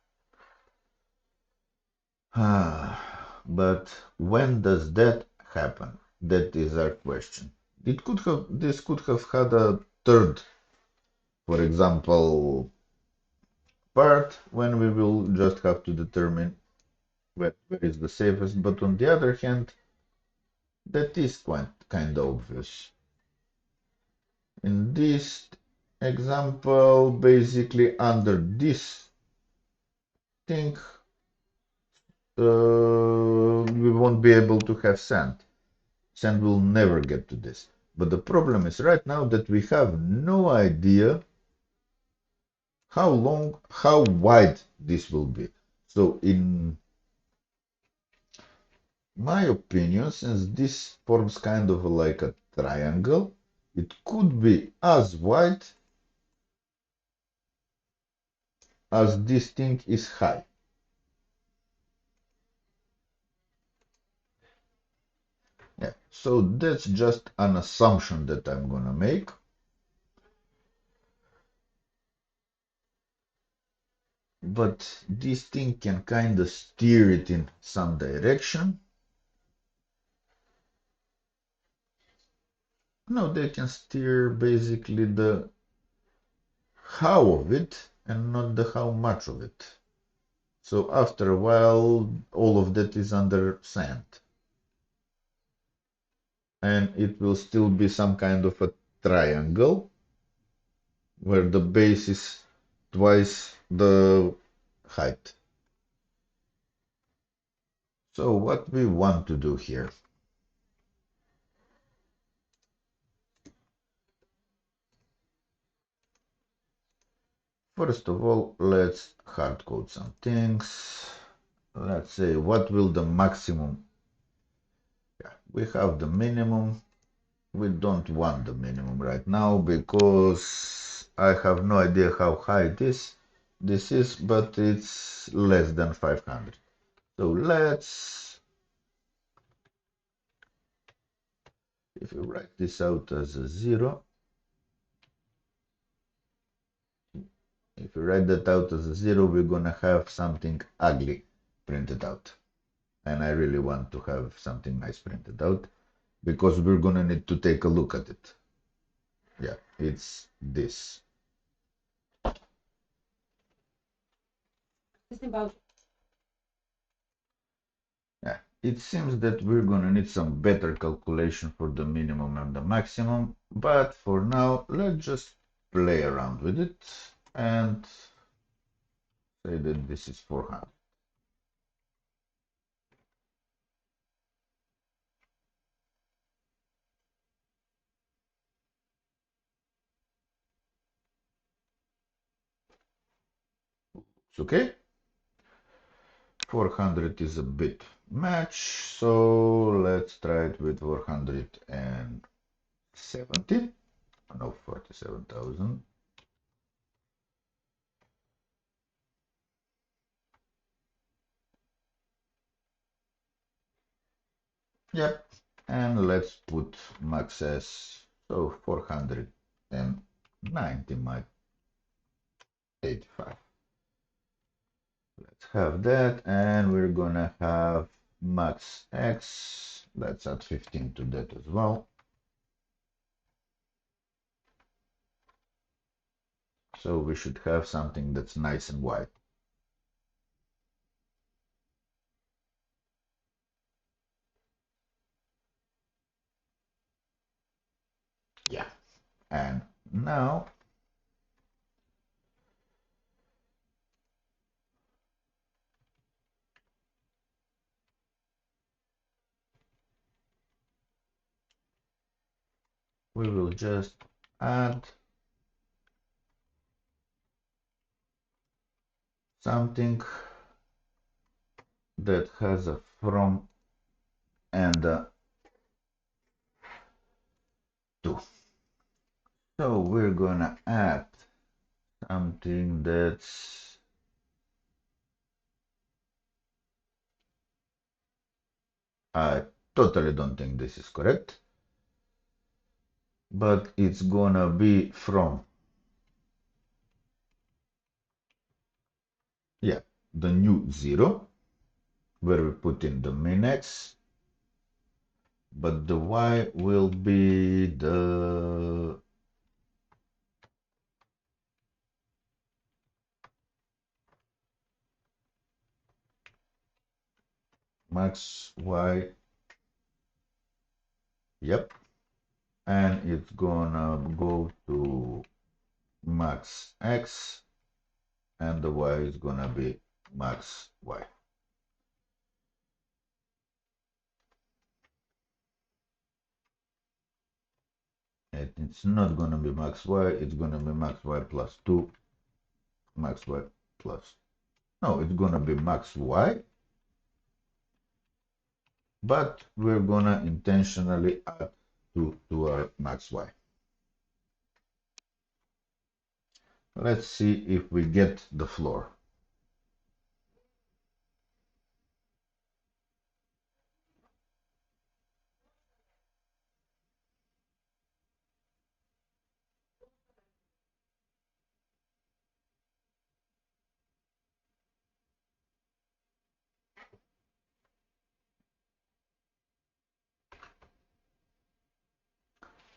But when does that happen? That is our question. This could have had a third, for example, part when we will just have to determine where is the safest. But on the other hand, that is quite kind of obvious. In this example, basically under this thing, we won't be able to have sand. Sand will never get to this. But the problem is right now that we have no idea how long, how wide this will be. So in my opinion, since this forms kind of like a triangle, it could be as wide as this thing is high. Yeah, so that's just an assumption that I'm gonna make. But this thing can kind of steer it in some direction. No, they can steer basically the how of it and not the how much of it. So after a while, all of that is under sand. And it will still be some kind of a triangle where the base is twice the height. So what we want to do here. First of all, let's hard code some things. Let's say what will the maximum. Yeah, we have the minimum. We don't want the minimum right now because I have no idea how high this is, but it's less than 500. So let's, if you write this out as a 0, if you write that out as a 0, we're gonna have something ugly printed out. And I really want to have something nice printed out because we're gonna need to take a look at it. Yeah, it's this. Yeah, it seems that we're gonna need some better calculation for the minimum and the maximum, but for now, let's just play around with it and say that this is 400. It's okay. 400 is a bit much, so let's try it with 470. No, 47,000. Yep, and let's put max s, so 490 might 85. Let's have that, and we're gonna have max x. Let's add 15 to that as well. So we should have something that's nice and wide. Yeah, and now we will just add something that has a from and a to. So we're gonna add something that's I totally don't think this is correct, but it's gonna be from, yeah, the new 0 where we put in the min x, but the y will be the max y. Yep, and it's gonna go to max x, and the y is gonna be max y. And it's not going to be max y, it's going to be max y plus 2, max y plus, no, it's going to be max y, but we're going to intentionally add 2 to our max y. Let's see if we get the floor.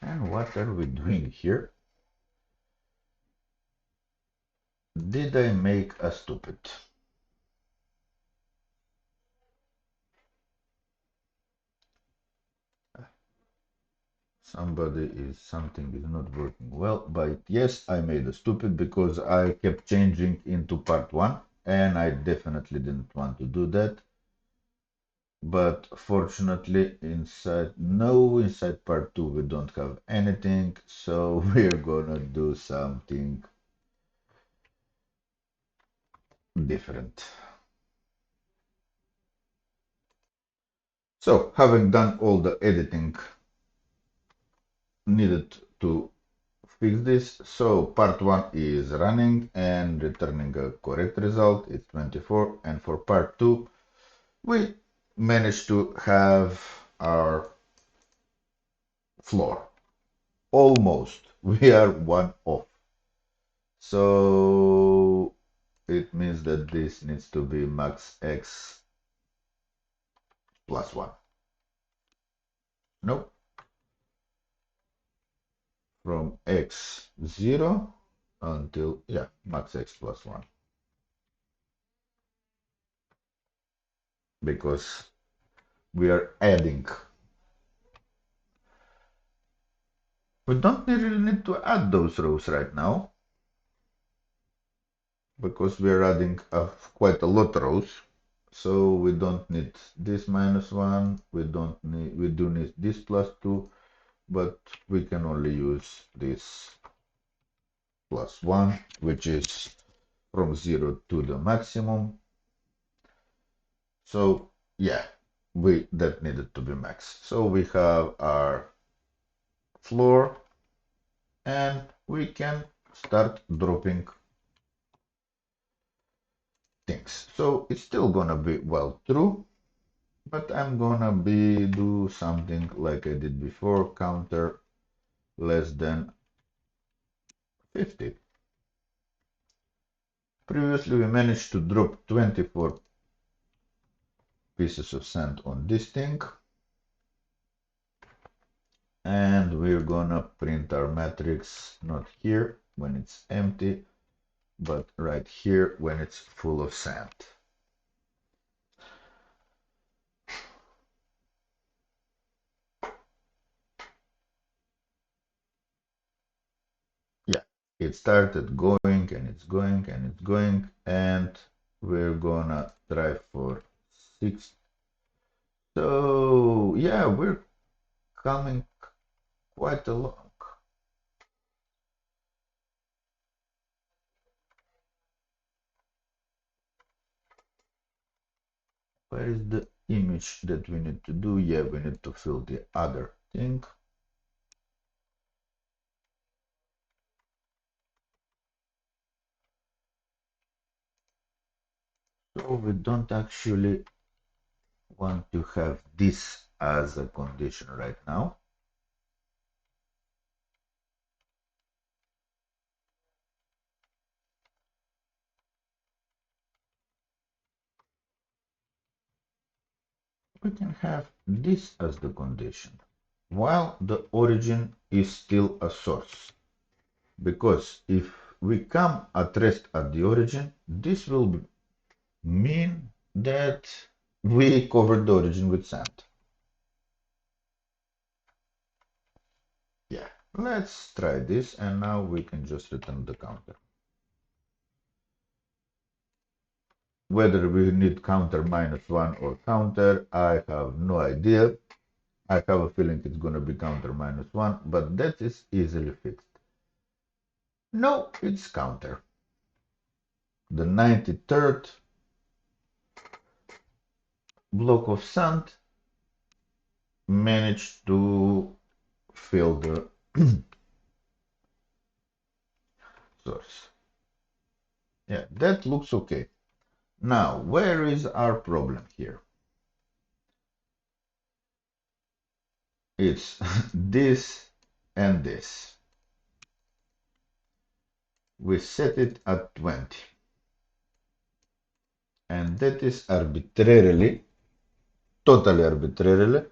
And what are we doing here? Did I make a stupid? Something is not working well, but yes, I made a stupid because I kept changing into part 1 and I definitely didn't want to do that. But fortunately inside part 2 we don't have anything, so we're gonna do something different. So having done all the editing needed to fix this, so part 1 is running and returning a correct result, it's 24, and for part 2 we managed to have our floor. Almost. We are one off. So it means that this needs to be max x plus 1. Nope. From x0 until, yeah, max x plus 1. Because we are adding. We don't really need to add those rows right now. Because we are adding quite a lot of rows. So we don't need this minus 1. We do need this plus 2. But we can only use this plus 1, which is from 0 to the maximum. So yeah, that needed to be max. So we have our floor and we can start dropping things. So it's still gonna be well true, but I'm gonna do something like I did before, counter less than 50. Previously we managed to drop 24 pieces of sand on this thing, and we're gonna print our matrix not here when it's empty, but right here when it's full of sand. Yeah, it started going and it's going and it's going, and we're gonna try for 6. So yeah, we're coming quite along. Where is the image that we need to do? Yeah, we need to fill the other thing. So we don't actually want to have this as a condition right now. We can have this as the condition, while the origin is still a source. Because if we come at rest at the origin, this will mean that we covered the origin with sand. Yeah, let's try this, and now we can just return the counter. Whether we need counter -1 or counter, I have no idea. I have a feeling it's gonna be counter -1, but that is easily fixed. No, it's counter. The 93rd block of sand managed to fill the source. Yeah, that looks okay. Now, where is our problem here? It's this and this. We set it at 20. And that is arbitrarily, totally arbitrarily.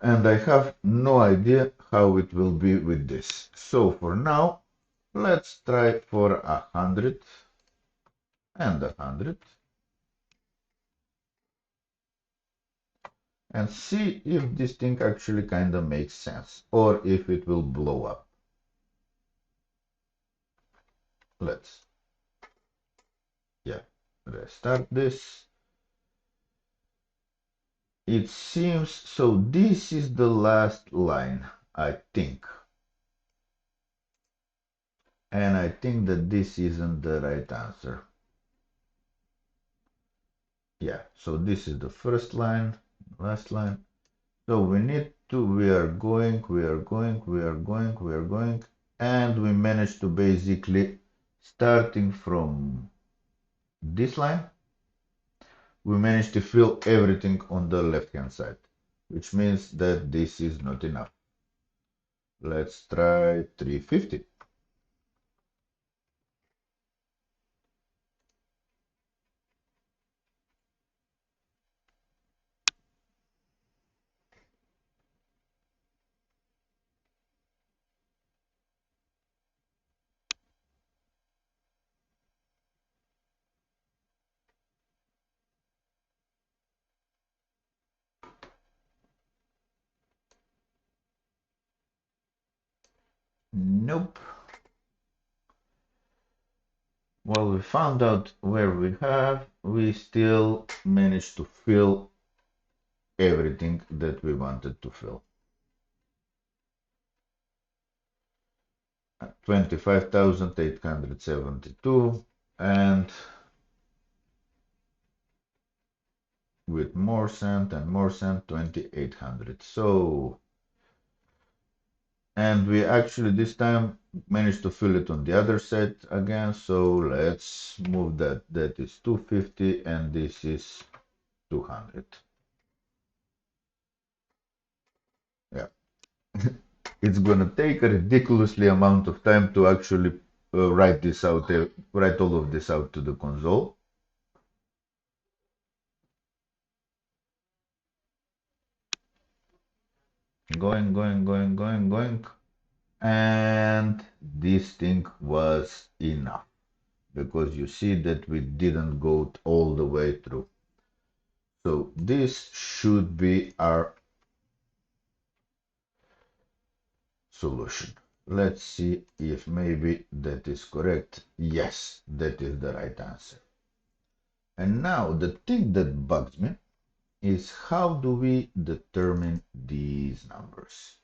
And I have no idea how it will be with this. So for now, let's try for 100 and 100 and see if this thing actually kind of makes sense or if it will blow up. Let's, yeah, restart this. It seems, so this is the last line, I think. And I think that this isn't the right answer. Yeah, so this is the first line, last line. So we need to, we are going, and we managed to basically, starting from this line, we managed to fill everything on the left hand side, which means that this is not enough. Let's try 350. Nope. Well, we found out where we have, we still managed to fill everything that we wanted to fill. 25,872 and with more sand and more sand 2,800. So, and we actually this time managed to fill it on the other side again. So let's move that. That is 250 and this is 200. Yeah. It's gonna take a ridiculously amount of time to actually write this out, write all of this out to the console. Going. And this thing was enough because you see that we didn't go all the way through. So this should be our solution. Let's see if maybe that is correct. Yes, that is the right answer. And now the thing that bugs me is how do we determine these numbers?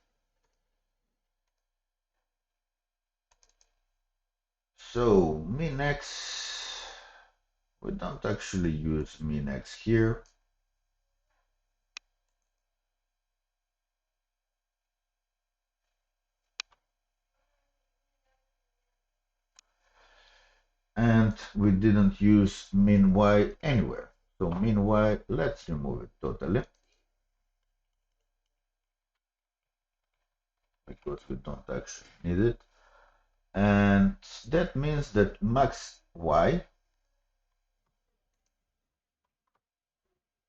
So min-x, we don't actually use min-x here. And we didn't use min-y anywhere. So min-y, let's remove it totally. Because we don't actually need it. And that means that max y,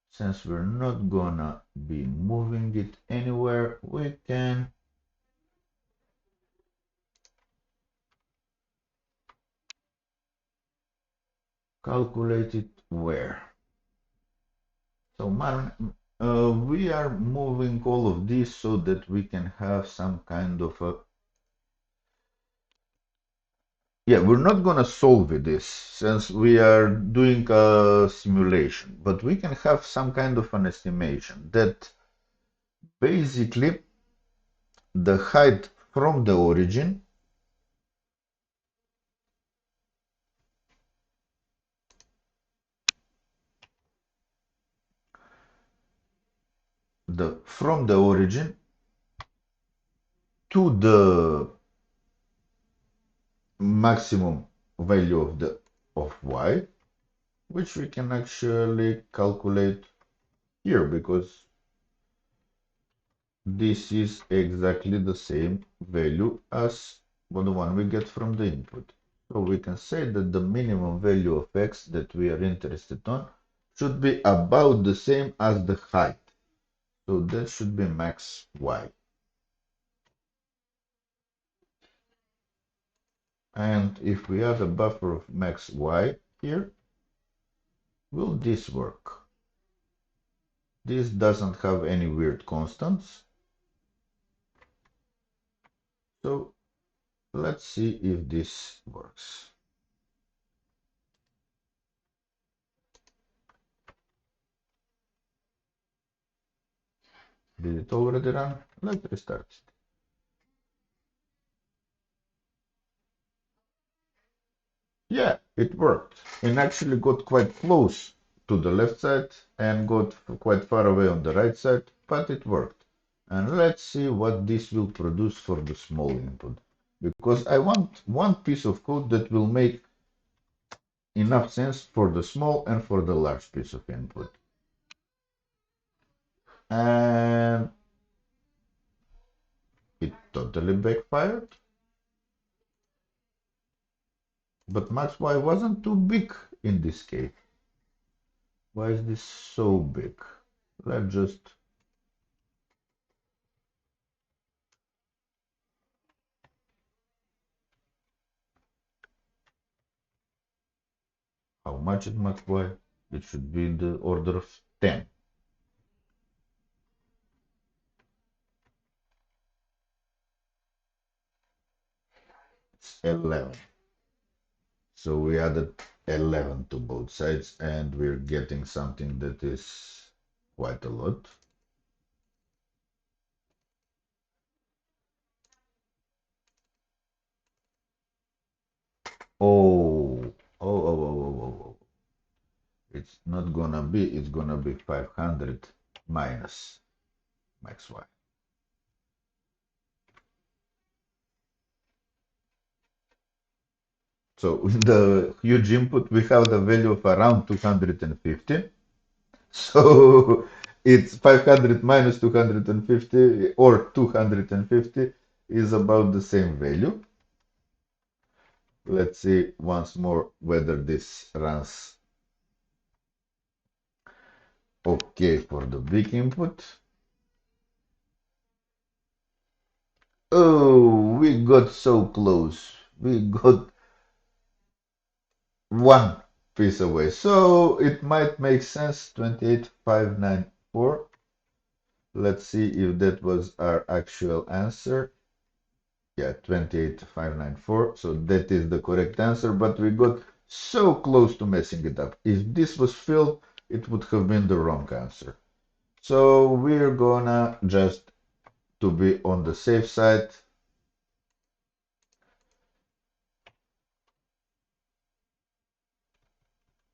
since we're not gonna be moving it anywhere, we can calculate it where. So we are moving all of this so that we can have some kind of a Yeah, we're not gonna solve this since we are doing a simulation, but we can have some kind of an estimation that basically the height from the origin, the from the origin to the maximum value of y, which we can actually calculate here because this is exactly the same value as the one we get from the input. So we can say that the minimum value of x that we are interested on should be about the same as the height. So that should be max y. And if we add a buffer of max y here, will this work? This doesn't have any weird constants. So let's see if this works. Did it already run? Let's restart it. Yeah, it worked. And actually got quite close to the left side and got quite far away on the right side, but it worked. And let's see what this will produce for the small input. Because I want one piece of code that will make enough sense for the small and for the large piece of input. And it totally backfired. But max y wasn't too big in this case. Why is this so big? Let's just how much it max y? It should be in the order of 10. It's 11. So we added 11 to both sides and we're getting something that is quite a lot. Oh, oh. It's not gonna be, it's gonna be 500 minus max y. So in the huge input, we have the value of around 250. So it's 500 minus 250 or 250 is about the same value. Let's see once more whether this runs okay for the big input. Oh, we got so close. We got one piece away. So it might make sense. 28594. Let's see if that was our actual answer. Yeah, 28594. So that is the correct answer, but we got so close to messing it up. If this was filled, it would have been the wrong answer. So we're gonna just to be on the safe side,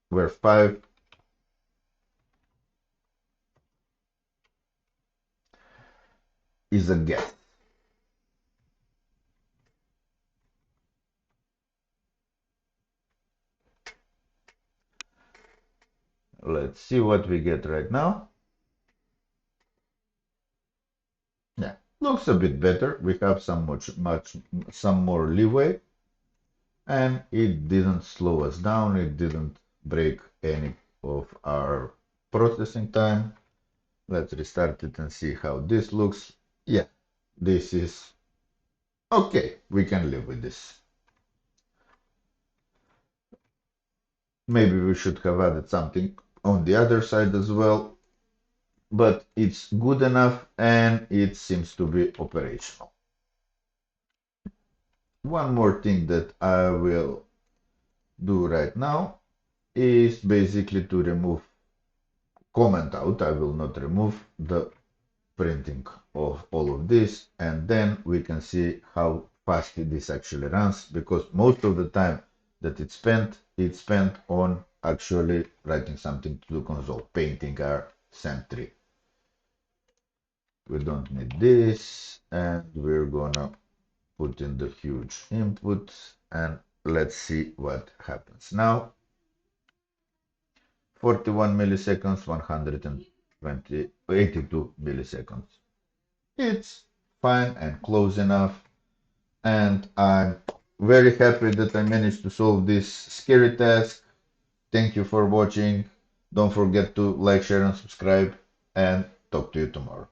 where 5 is a guess. Let's see what we get right now. Yeah, looks a bit better. We have some more leeway, and it didn't slow us down. It didn't break any of our processing time. Let's restart it and see how this looks. Yeah, this is okay. We can live with this. Maybe we should have added something on the other side as well, but it's good enough and it seems to be operational. One more thing that I will do right now is basically to remove comment out. I will not remove the printing of all of this, and then we can see how fast this actually runs, because most of the time that it's spent on actually writing something to the console, painting our sentry. We don't need this, and we're gonna put in the huge input, and let's see what happens now. 41 milliseconds, 120, 82 milliseconds. It's fine and close enough, and I'm very happy that I managed to solve this scary task. Thank you for watching. Don't forget to like, share, and subscribe, and talk to you tomorrow.